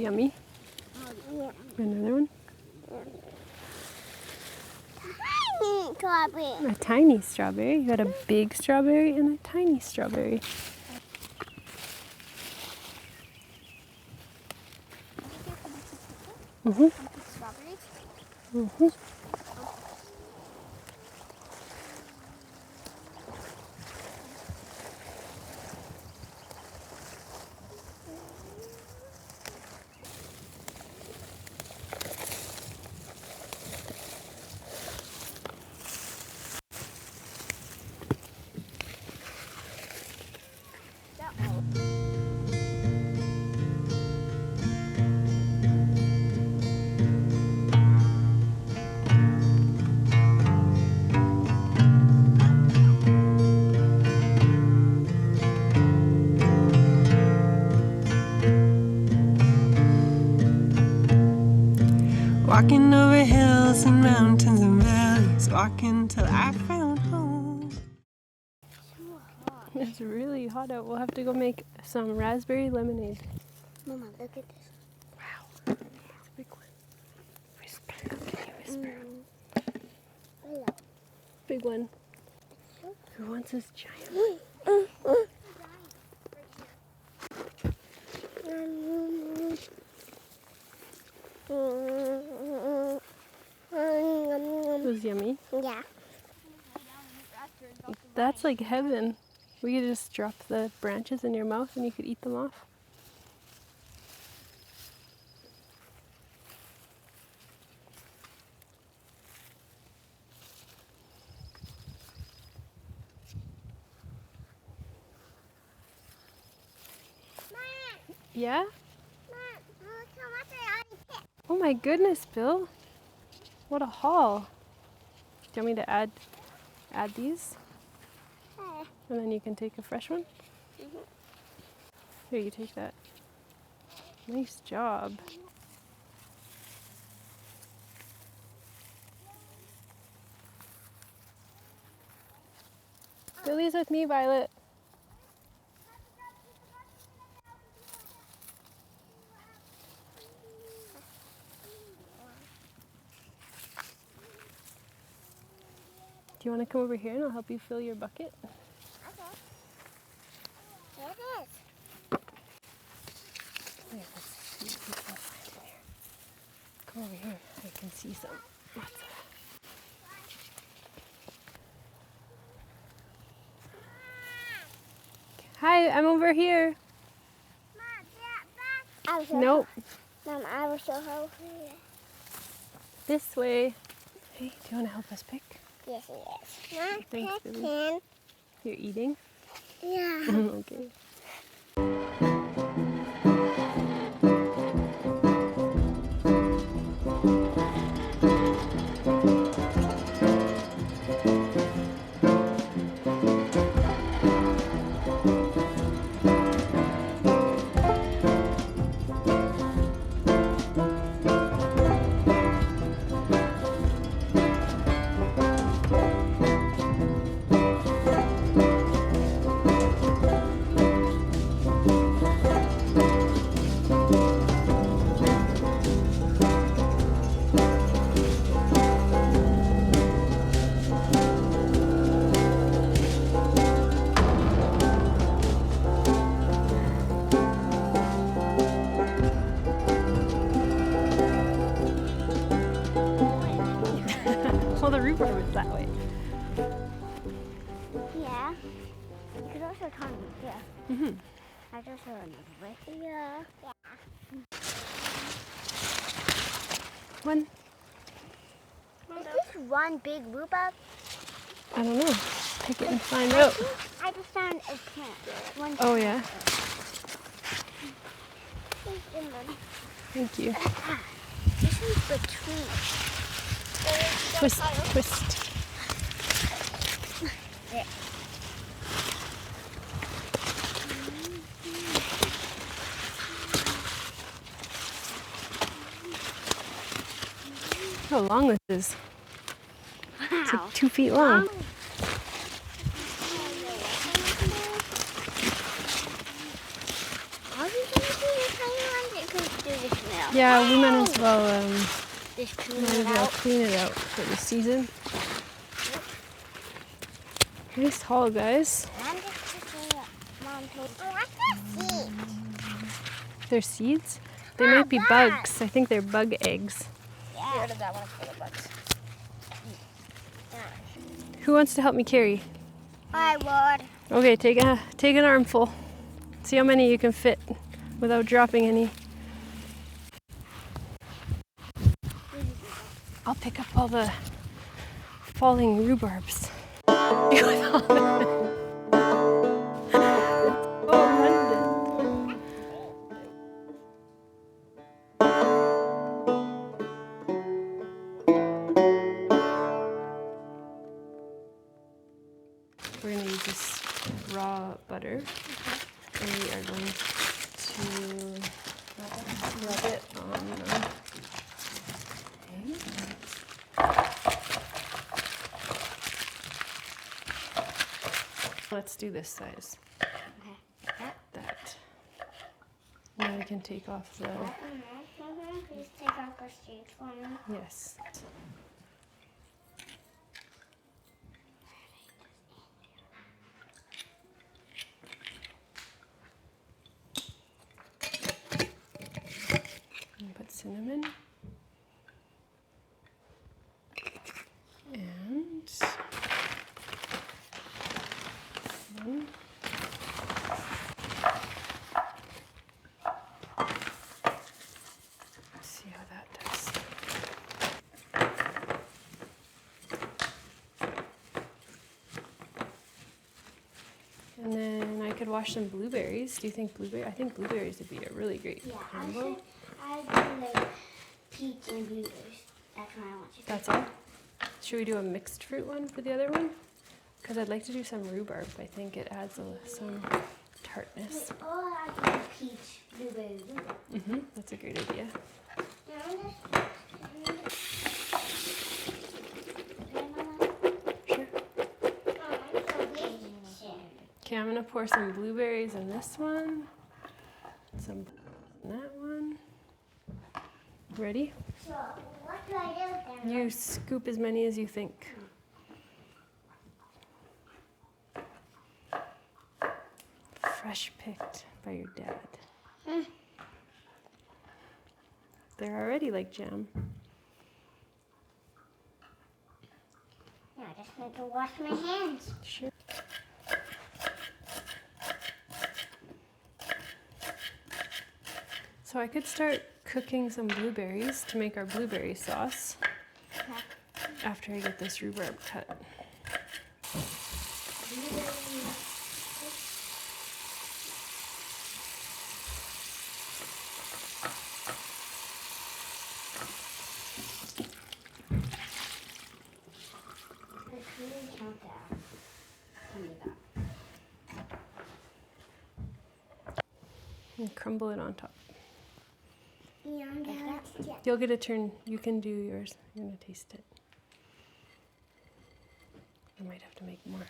Yummy. Yeah. Another one. Tiny strawberry. A tiny strawberry. You got a big strawberry and a tiny strawberry. Mhm. Strawberries. Mhm. Walking over hills and mountains and valleys, walking till I found home. It's really hot out. We'll have to go make some raspberry lemonade. Mama, look at this. Wow, that's a big one. Whisper, can you whisper? Hello. Big one. Who wants this giant? It was yummy. Yeah. That's like heaven. We could just drop the branches in your mouth and you could eat them off. Yeah? Look how much I already picked. Oh my goodness, Bill. What a haul. Do you want me to add these? And then you can take a fresh one? Here, you take that. Nice job. Billy's with me, Violet. Do you want to come over here and I'll help you fill your bucket? Okay. Here it is. Here, let's see if we can find in here. Come over here. I can see some. Lots of. Hi, I'm over here. Nope. Mom, I will show her over here. This way. Hey, do you want to help us pick? Yes, it is. Mom, Thanks, Billy. picking. You're eating? Yeah. Okay. Well, the rhubarb is that way. Yeah. You could also come here. Mm-hmm. I just saw another way. Yeah. One. Is this one big rhubarb? I don't know. Pick it and find out. I just found a plant. One Oh, yeah. plant. Thank you. This is between. Twist, twist. There. How long this is. It's Wow. like 2 feet long. Are we going to do the tiny ones? It could do this Yeah, we might as well, Just clean might as it well out. clean it out for the season. Nice haul, guys. I'm just picking up Mom told me. What's the seed? They're seeds? They might be bugs. I think they're bug eggs. Yeah. Get rid of that one for the bugs. Who wants to help me carry? I would. Okay, take an armful. See how many you can fit without dropping any. I'll pick up all the falling rhubarbs. We're going to use this raw butter, and we are going to rub it on the egg. Let's do this size. Okay. That. Now we can take off the... Please take off the seeds for me. Yes. And put cinnamon. And one. See how that does. And then I could wash some blueberries. Do you think I think blueberries would be a really great combo. I do like peach and blueberries. That's what I want to do. That's all? Should we do a mixed fruit one for the other one? Because I'd like to do some rhubarb. I think it adds some tartness. Wait, I do peach, blueberry, rhubarb. That's a great idea. Sure. Okay, I'm gonna pour some blueberries in this one. Some in that one. Ready? So, what do I do with them? You scoop as many as you think. Fresh picked by your dad. They're already like jam. Now I just need to wash my hands. Sure. So I could start cooking some blueberries to make our blueberry sauce after I get this rhubarb cut. And crumble it on top. You'll get a turn. You can do yours. You're gonna taste it. I might have to make more.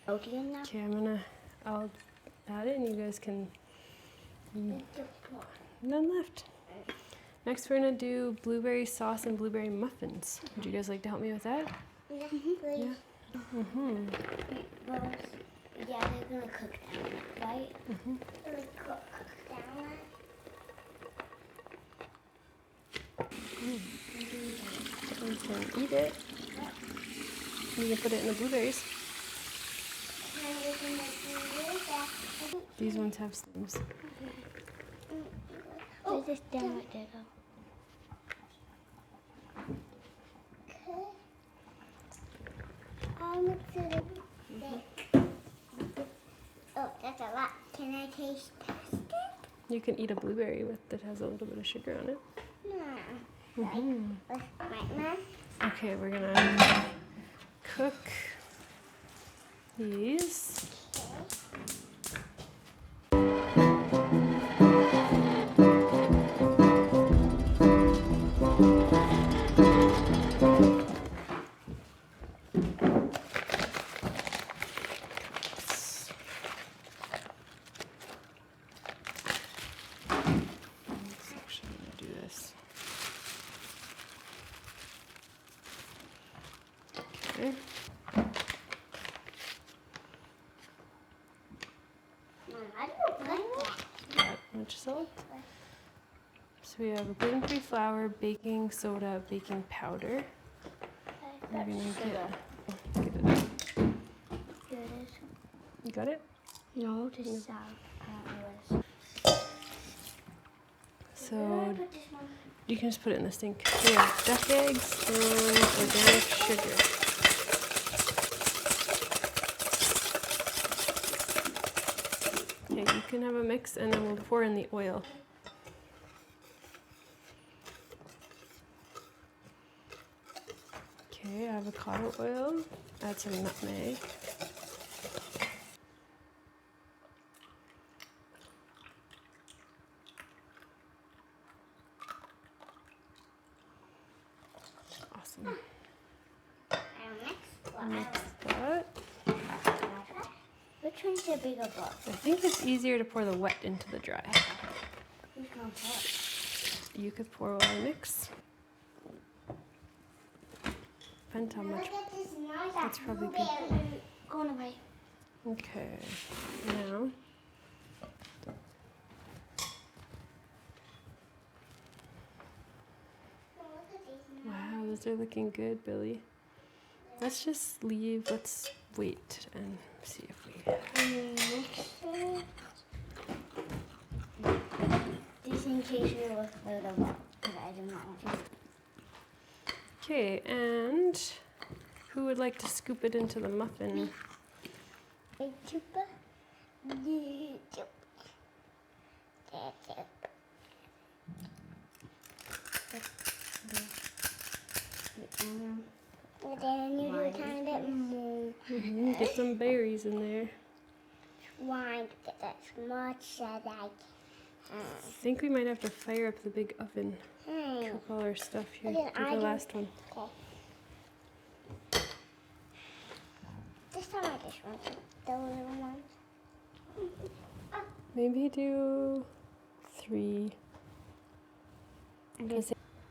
Okay, now. Okay, I'll add it and you guys can, none left. Next we're gonna do blueberry sauce and blueberry muffins. Would you guys like to help me with that? Yeah, please. Yeah. Yeah, they're gonna cook down, right? Cook down. You can eat it. You can put it in the blueberries. These ones have stems. Oh, this down right there, though. Oh, that's a lot. Can I taste it? You can eat a blueberry that has a little bit of sugar on it. No. Right, Mom? Okay, we're gonna cook these. Let's actually do salt. So we have a gluten-free flour, baking soda, baking powder. We're gonna get it out. Here it is. You got it? No, this is So you can just put it in the sink. We have duck eggs and organic sugar. Okay, you can have a mix and then we'll pour in the oil. Okay, avocado oil. Add some nutmeg. Awesome. Mix that. Which one's the bigger bowl? I think it's easier to pour the wet into the dry. Who's going for You could pour while I mix. Depends how much. That's probably good. Going away. Okay, now. Wow, those are looking good, Billy. Let's just leave, let's wait and see if we... Just in case you look a little up, because I do not want to. Okay, and who would like to scoop it into the muffin? Then you do a tiny bit more. Get some berries in there. Trying to get as much as I can. I think we might have to fire up the big oven. Cook all our stuff here. Okay, Do the last one. Okay. This time I just want the little ones. Maybe do 3.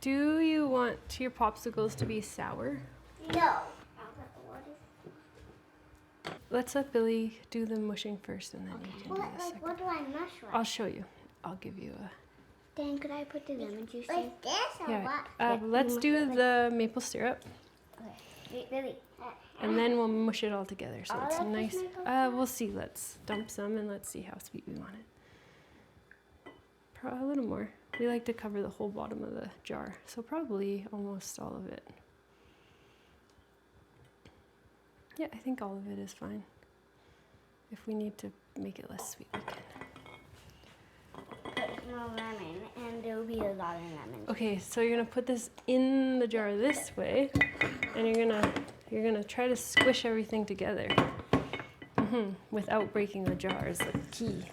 Do you want your popsicles to be sour? No. Let's let Billy do the mushing first and then you can do the second. What do I mush with? I'll show you. I'll give you a... Then could I put the lemon juice in? Like this or Yeah. what? Let's do the maple syrup Okay. Lily. and then we'll mush it all together so All it's of this nice. maple syrup? We'll see. Let's dump some and let's see how sweet we want it. A little more. We like to cover the whole bottom of the jar, so probably almost all of it. Yeah, I think all of it is fine. If we need to make it less sweet, we can. Put no lemon, and there will be a lot of lemon. Okay, so you're gonna put this in the jar this way, and you're gonna try to squish everything together without breaking the jar is the key.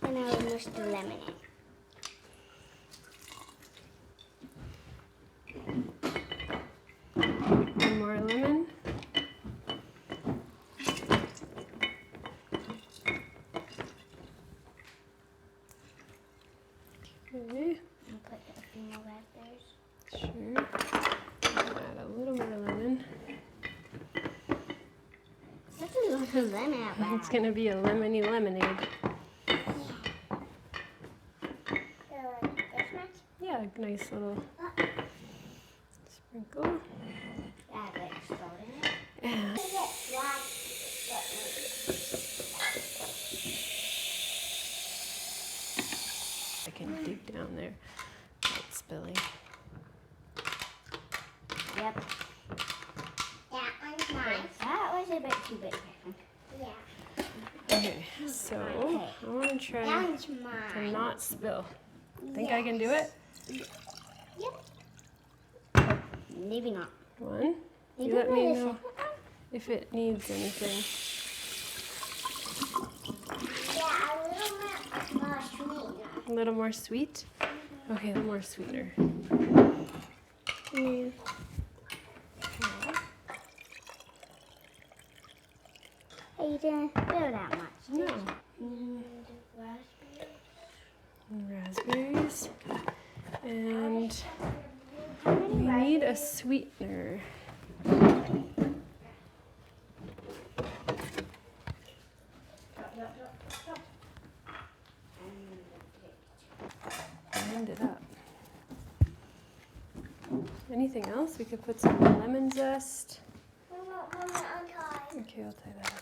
And I will mush the lemon in. One more lemon. Okay, And put a few more raspberries. sure. Add a little more lemon. That's a lot of lemon out there. It's gonna be a lemony lemonade. This much? Yeah, nice little sprinkle. Yeah, but exploding it. And I can dig down there. It's Billy. Yep. That one's mine. That was a bit too big, I think. Yeah. Okay, so I want to try That one's to mine. not spill. Think I can do it? Yep. Maybe not. One. Maybe You let me the know second one? if it needs anything. Yeah, a little more sweet. A little more sweet? Okay, a little more sweeter. Mm. Hey, you didn't spill that much. No. Raspberries. Raspberries. And How many we need a a sweetener. Blend it up. Anything else? We could put some lemon zest. Okay, I'll tie that up.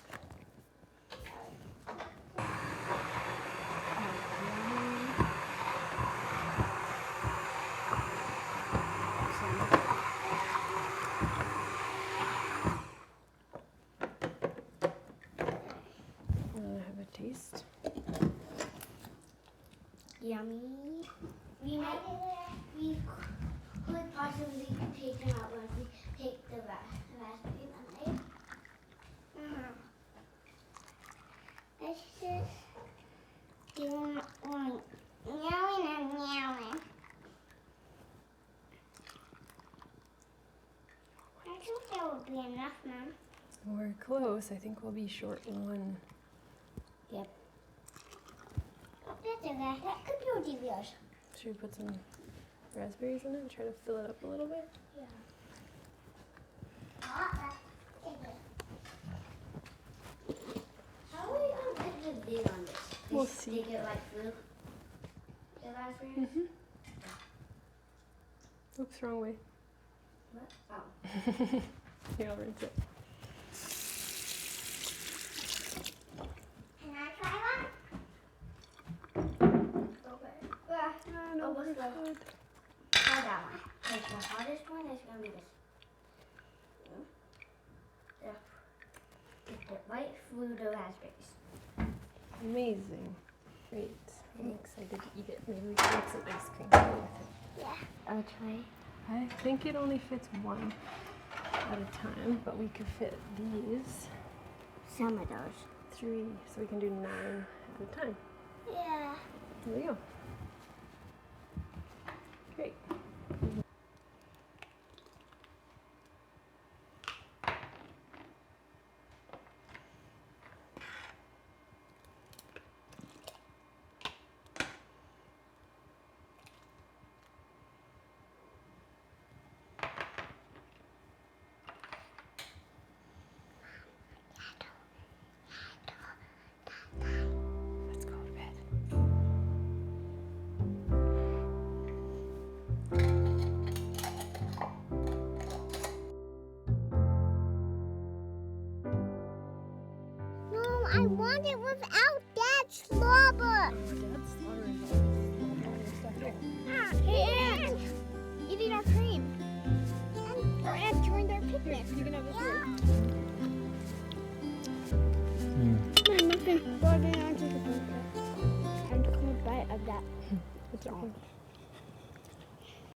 Want to have a taste? Yummy. We could possibly take them out once we take the raspberry lemonade. Let's just do one meowing and meowing. I think that would be enough, Mom. We're close. I think we'll be short one. Yep. That's okay. That could be yours. Should we put some raspberries in it and try to fill it up a little bit? Yeah. How are we going to put the lid on this? We'll see. Take it like through the raspberries? Mm-hmm. Oops, wrong way. What? Oh. Here, I'll rinse it. Can I try one? Okay. No, we're we're good. good. Try that one. Okay, the hardest one is going to be this. Yeah. Get it right through the raspberries. Amazing. Great. I'm excited to eat it. Maybe we can make some ice cream with it. Yeah. I'll try. I think it only fits one at a time, but we could fit these Some of those. 3, so we can do 9 at a time. Yeah. There we go. Great. Let's go to bed. Mom, I want it without that slobber. And eating our cream. And our aunt joined our picnic. You can have this one. My muffin brought it onto the paper. And took a bite of that. It's okay.